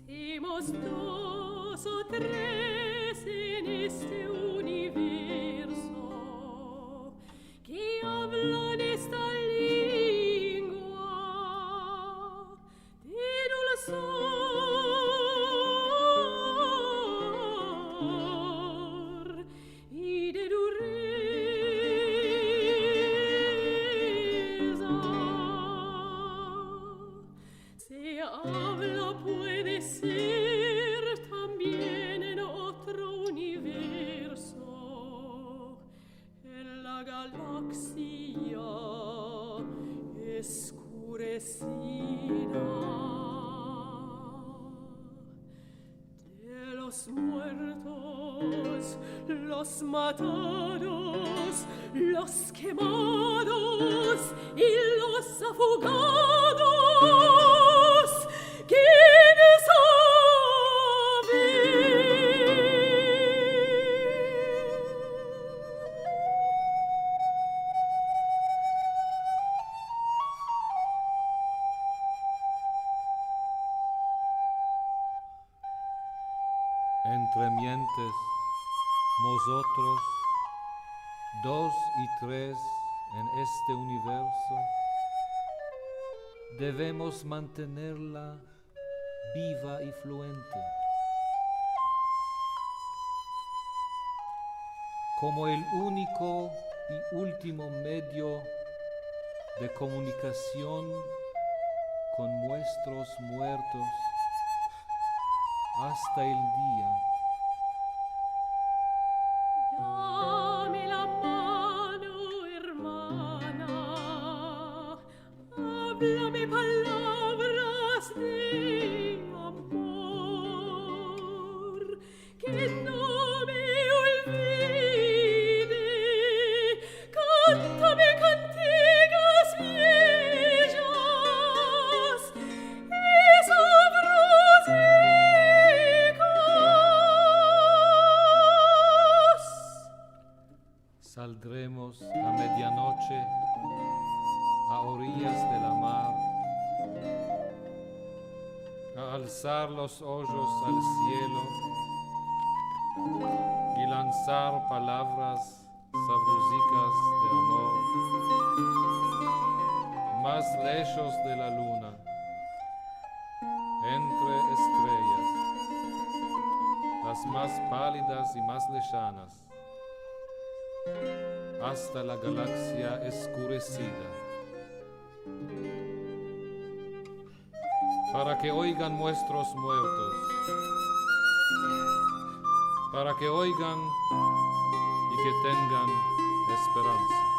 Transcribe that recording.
Semos dos o tres en este universo que hablan esta lengua de dulzor y de dureza. Se habla, puede ser también en otro universo, en la galaxia escurecida de los muertos, los matados, los quemados y los afogados. ¿Quién sabe? Entre mientes, nosotros, dos y tres en este universo, debemos mantenerla viva y fluente, como el único y último medio de comunicación con nuestros muertos hasta el día. Dame la mano, hermana, háblame palabras de amor, que no me olvide, cántame cantigas bellas y sabrosicas. Saldremos a medianoche a orillas de la mar, a alzar los ojos al cielo y lanzar palabras sabrosicas de amor, más lejos de la luna, entre estrellas, las más pálidas y más lejanas, hasta la galaxia escurecida, para que oigan nuestros muertos, para que oigan y que tengan esperanza.